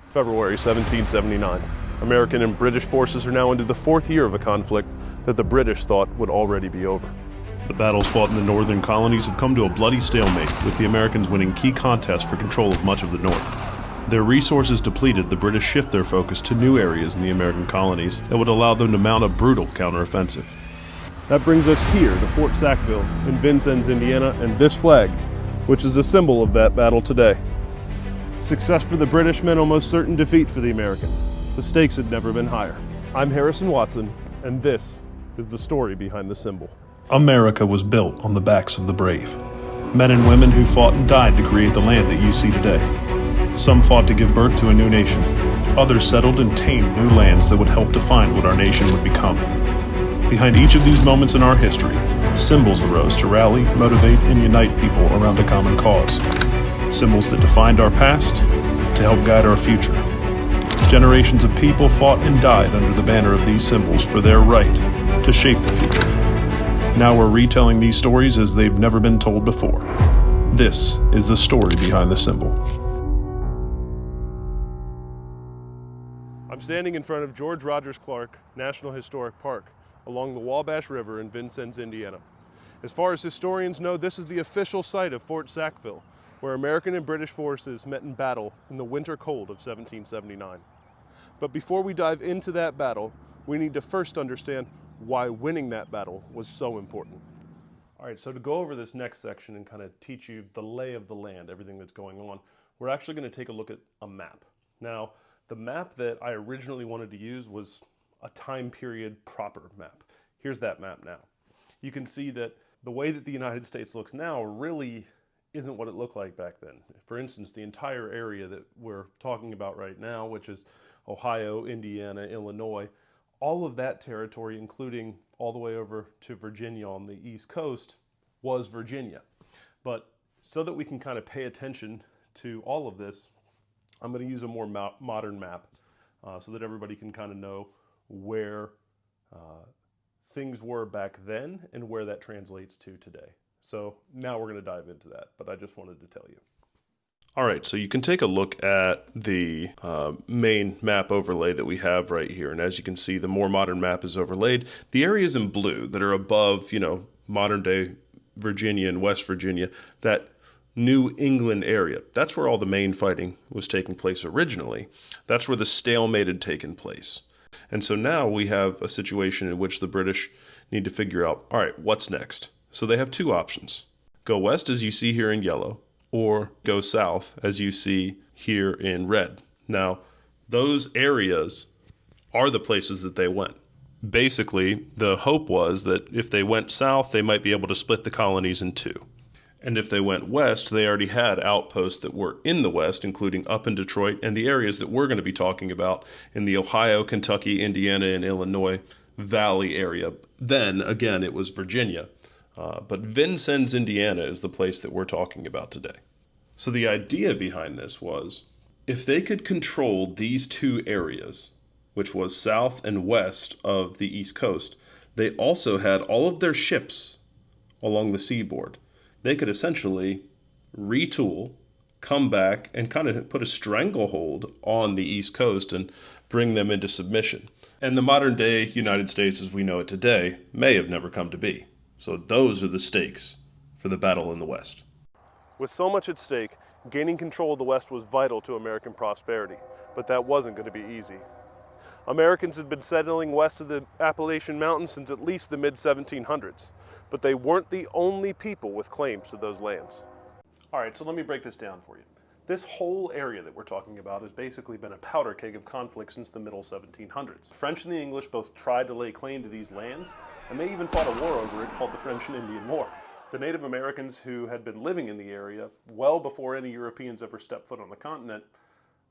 February 1779. American and British forces are now into the fourth year of a conflict that the British thought would already be over. The battles fought in the northern colonies have come to a bloody stalemate, with the Americans winning key contests for control of much of the north. Their resources depleted, the British shift their focus to new areas in the American colonies that would allow them to mount a brutal counteroffensive. That brings us here to Fort Sackville in Vincennes, Indiana, and this flag, which is a symbol of that battle today. Success for the British meant almost certain defeat for the Americans. The stakes had never been higher. I'm Harrison Watson, and this is the story behind the symbol. America was built on the backs of the brave. Men and women who fought and died to create the land that you see today. Some fought to give birth to a new nation. Others settled and tamed new lands that would help define what our nation would become. Behind each of these moments in our history, symbols arose to rally, motivate, and unite people around a common cause. Symbols that defined our past to help guide our future. Generations of people fought and died under the banner of these symbols for their right to shape the future. Now we're retelling these stories as they've never been told before. This is the story behind the symbol. I'm standing in front of George Rogers Clark National Historic Park along the Wabash River in Vincennes, Indiana. As far as historians know, this is the official site of Fort Sackville, where American and British forces met in battle in the winter cold of 1779. But before we dive into that battle, we need to first understand why winning that battle was so important. All right, so to go over this next section and kind of teach you the lay of the land, everything that's going on, we're actually going to take a look at a map. Now, the map that I originally wanted to use was a time period proper map. Here's that map now. You can see that the way that the United States looks now really isn't what it looked like back then. For instance, the entire area that we're talking about right now, which is Ohio, Indiana, Illinois, all of that territory, including all the way over to Virginia on the East Coast, was Virginia. But so that we can kind of pay attention to all of this, I'm going to use a more modern map so that everybody can kind of know where things were back then and where that translates to today. So now we're going to dive into that, but I just wanted to tell you. All right, so you can take a look at the main map overlay that we have right here. And as you can see, the more modern map is overlaid. The areas in blue that are above, modern day Virginia and West Virginia, that New England area, that's where all the main fighting was taking place originally. That's where the stalemate had taken place. And so now we have a situation in which the British need to figure out, all right, what's next? So they have two options. Go west, as you see here in yellow, or go south, as you see here in red. Now, those areas are the places that they went. Basically, the hope was that if they went south, they might be able to split the colonies in two. And if they went west, they already had outposts that were in the west, including up in Detroit and the areas that we're going to be talking about in the Ohio, Kentucky, Indiana, and Illinois Valley area. Then, again, it was Virginia. But Vincennes, Indiana is the place that we're talking about today. So the idea behind this was, if they could control these two areas, which was south and west of the East Coast, they also had all of their ships along the seaboard. They could essentially retool, come back, and kind of put a stranglehold on the East Coast and bring them into submission. And the modern day United States as we know it today may have never come to be. So those are the stakes for the battle in the West. With so much at stake, gaining control of the West was vital to American prosperity, but that wasn't going to be easy. Americans had been settling west of the Appalachian Mountains since at least the mid-1700s, but they weren't the only people with claims to those lands. All right, so let me break this down for you. This whole area that we're talking about has basically been a powder keg of conflict since the middle 1700s. The French and the English both tried to lay claim to these lands, and they even fought a war over it called the French and Indian War. The Native Americans who had been living in the area well before any Europeans ever stepped foot on the continent,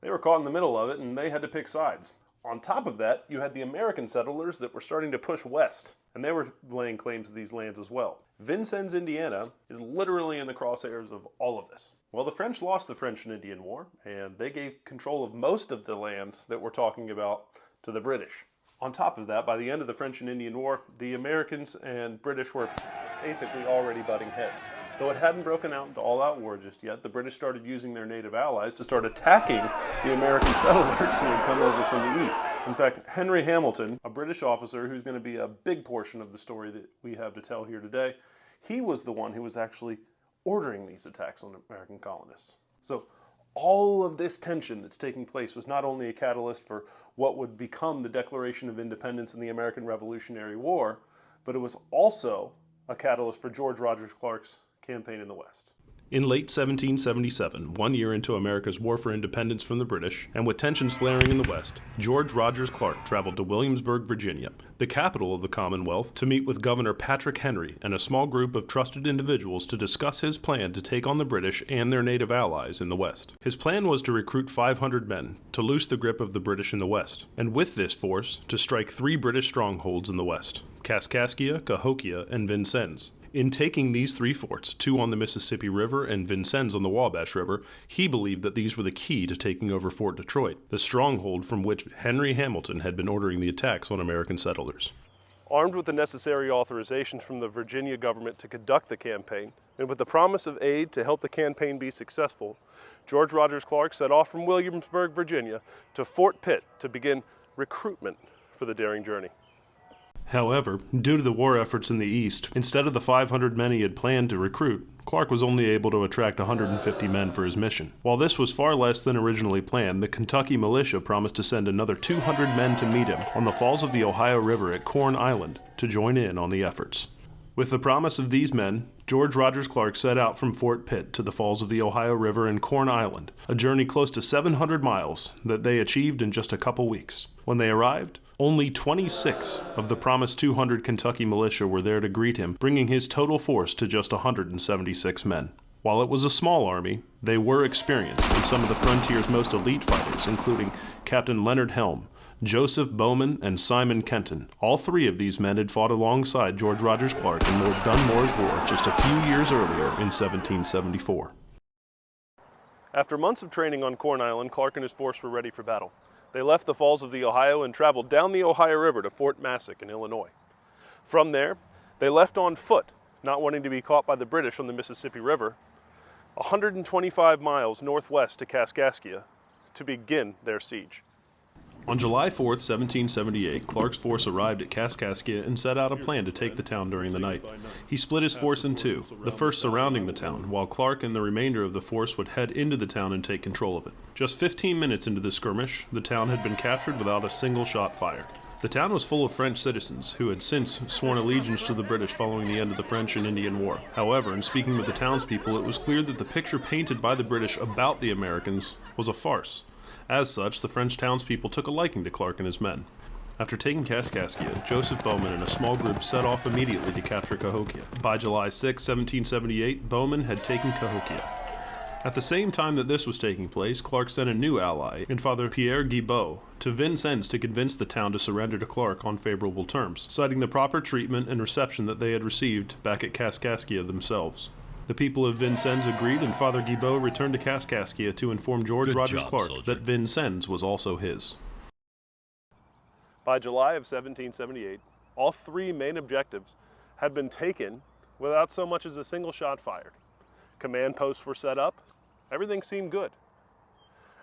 they were caught in the middle of it and they had to pick sides. On top of that, you had the American settlers that were starting to push west, and they were laying claims to these lands as well. Vincennes, Indiana is literally in the crosshairs of all of this. Well, the French lost the French and Indian War, and they gave control of most of the lands that we're talking about to the British. On top of that, by the end of the French and Indian War, the Americans and British were basically already butting heads. Though it hadn't broken out into all-out war just yet, the British started using their native allies to start attacking the American settlers who had come over from the east. In fact, Henry Hamilton, a British officer who's going to be a big portion of the story that we have to tell here today, he was the one who was actually ordering these attacks on American colonists. So all of this tension that's taking place was not only a catalyst for what would become the Declaration of Independence in the American Revolutionary War, but it was also a catalyst for George Rogers Clark's campaign in the West. In late 1777, 1 year into America's war for independence from the British, and with tensions flaring in the West, George Rogers Clark traveled to Williamsburg, Virginia, the capital of the Commonwealth, to meet with Governor Patrick Henry and a small group of trusted individuals to discuss his plan to take on the British and their native allies in the West. His plan was to recruit 500 men to loose the grip of the British in the West, and with this force, to strike 3 British strongholds in the West: Kaskaskia, Cahokia, and Vincennes. In taking these 3 forts, 2 on the Mississippi River and Vincennes on the Wabash River, he believed that these were the key to taking over Fort Detroit, the stronghold from which Henry Hamilton had been ordering the attacks on American settlers. Armed with the necessary authorizations from the Virginia government to conduct the campaign, and with the promise of aid to help the campaign be successful, George Rogers Clark set off from Williamsburg, Virginia, to Fort Pitt to begin recruitment for the daring journey. However, due to the war efforts in the East, instead of the 500 men he had planned to recruit, Clark was only able to attract 150 men for his mission. While this was far less than originally planned, the Kentucky militia promised to send another 200 men to meet him on the falls of the Ohio River at Corn Island to join in on the efforts. With the promise of these men, George Rogers Clark set out from Fort Pitt to the falls of the Ohio River and Corn Island, a journey close to 700 miles that they achieved in just a couple weeks. When they arrived, only 26 of the promised 200 Kentucky militia were there to greet him, bringing his total force to just 176 men. While it was a small army, they were experienced, and some of the frontier's most elite fighters, including Captain Leonard Helm, Joseph Bowman, and Simon Kenton. All 3 of these men had fought alongside George Rogers Clark in Lord Dunmore's War just a few years earlier in 1774. After months of training on Corn Island, Clark and his force were ready for battle. They left the falls of the Ohio and traveled down the Ohio River to Fort Massac in Illinois. From there, they left on foot, not wanting to be caught by the British on the Mississippi River, 125 miles northwest to Kaskaskia to begin their siege. On July 4, 1778, Clark's force arrived at Kaskaskia and set out a plan to take the town during the night. He split his force in 2, the first surrounding the town, while Clark and the remainder of the force would head into the town and take control of it. Just 15 minutes into the skirmish, the town had been captured without a single shot fired. The town was full of French citizens who had since sworn allegiance to the British following the end of the French and Indian War. However, in speaking with the townspeople, it was clear that the picture painted by the British about the Americans was a farce. As such, the French townspeople took a liking to Clark and his men. After taking Kaskaskia, Joseph Bowman and a small group set off immediately to capture Cahokia. By July 6, 1778, Bowman had taken Cahokia. At the same time that this was taking place, Clark sent a new ally, in Father Pierre Guibault, to Vincennes to convince the town to surrender to Clark on favorable terms, citing the proper treatment and reception that they had received back at Kaskaskia themselves. The people of Vincennes agreed, and Father Guibault returned to Kaskaskia to inform George Rogers Clark that Vincennes was also his. By July of 1778, all 3 main objectives had been taken without so much as a single shot fired. Command posts were set up, everything seemed good.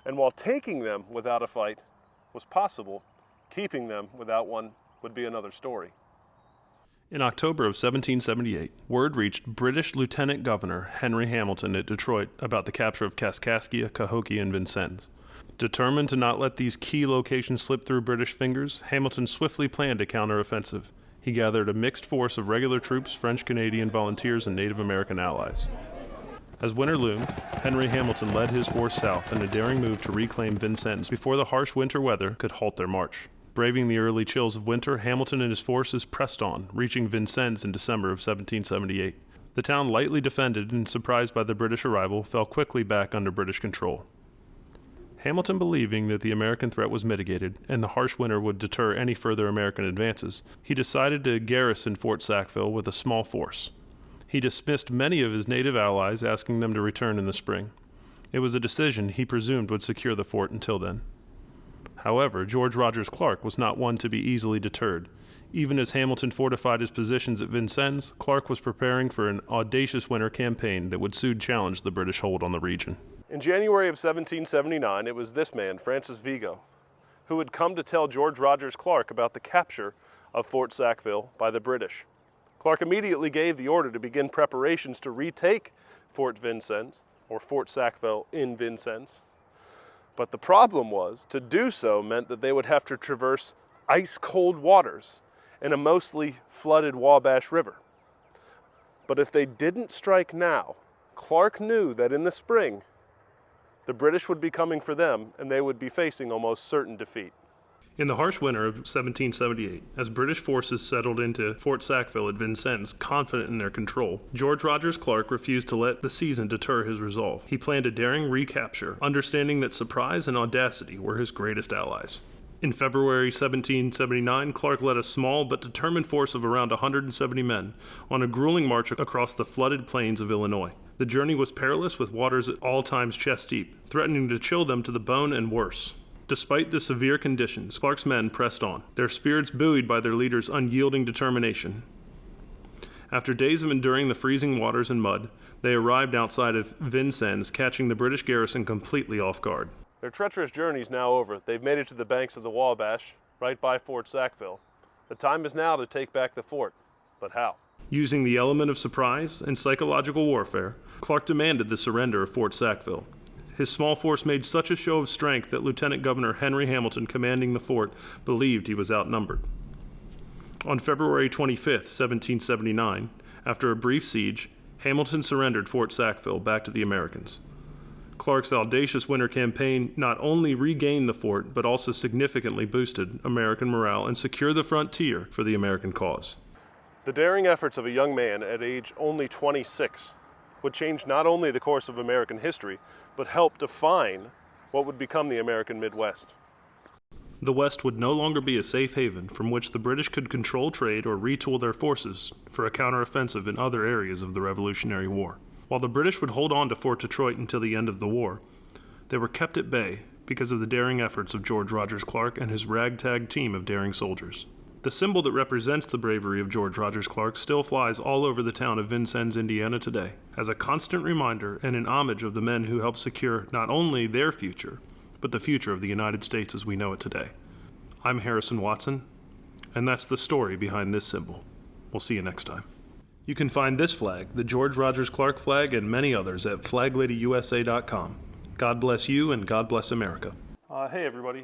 And while taking them without a fight was possible, keeping them without one would be another story. In October of 1778, word reached British Lieutenant Governor Henry Hamilton at Detroit about the capture of Kaskaskia, Cahokia, and Vincennes. Determined to not let these key locations slip through British fingers, Hamilton swiftly planned a counteroffensive. He gathered a mixed force of regular troops, French, Canadian volunteers, and Native American allies. As winter loomed, Henry Hamilton led his force south in a daring move to reclaim Vincennes before the harsh winter weather could halt their march. Braving the early chills of winter, Hamilton and his forces pressed on, reaching Vincennes in December of 1778. The town, lightly defended and surprised by the British arrival, fell quickly back under British control. Hamilton, believing that the American threat was mitigated and the harsh winter would deter any further American advances, he decided to garrison Fort Sackville with a small force. He dismissed many of his native allies, asking them to return in the spring. It was a decision he presumed would secure the fort until then. However, George Rogers Clark was not one to be easily deterred. Even as Hamilton fortified his positions at Vincennes, Clark was preparing for an audacious winter campaign that would soon challenge the British hold on the region. In January of 1779, it was this man, Francis Vigo, who had come to tell George Rogers Clark about the capture of Fort Sackville by the British. Clark immediately gave the order to begin preparations to retake Fort Vincennes, or Fort Sackville in Vincennes. But the problem was, to do so meant that they would have to traverse ice-cold waters in a mostly flooded Wabash River. But if they didn't strike now, Clark knew that in the spring, the British would be coming for them and they would be facing almost certain defeat. In the harsh winter of 1778, as British forces settled into Fort Sackville at Vincennes, confident in their control, George Rogers Clark refused to let the season deter his resolve. He planned a daring recapture, understanding that surprise and audacity were his greatest allies. In February 1779, Clark led a small but determined force of around 170 men on a grueling march across the flooded plains of Illinois. The journey was perilous, with waters at all times chest deep, threatening to chill them to the bone and worse. Despite the severe conditions, Clark's men pressed on, their spirits buoyed by their leader's unyielding determination. After days of enduring the freezing waters and mud, they arrived outside of Vincennes, catching the British garrison completely off guard. Their treacherous journey is now over. They've made it to the banks of the Wabash, right by Fort Sackville. The time is now to take back the fort. But how? Using the element of surprise and psychological warfare, Clark demanded the surrender of Fort Sackville. His small force made such a show of strength that Lieutenant Governor Henry Hamilton, commanding the fort, believed he was outnumbered. On February 25, 1779, after a brief siege, Hamilton surrendered Fort Sackville back to the Americans. Clark's audacious winter campaign not only regained the fort, but also significantly boosted American morale and secured the frontier for the American cause. The daring efforts of a young man at age only 26 would change not only the course of American history, but help define what would become the American Midwest. The West would no longer be a safe haven from which the British could control trade or retool their forces for a counteroffensive in other areas of the Revolutionary War. While the British would hold on to Fort Detroit until the end of the war, they were kept at bay because of the daring efforts of George Rogers Clark and his ragtag team of daring soldiers. The symbol that represents the bravery of George Rogers Clark still flies all over the town of Vincennes, Indiana today, as a constant reminder and an homage of the men who helped secure not only their future, but the future of the United States as we know it today. I'm Harrison Watson, and that's the story behind this symbol. We'll see you next time. You can find this flag, the George Rogers Clark flag, and many others at flagladyusa.com. God bless you, and God bless America. Hey, everybody.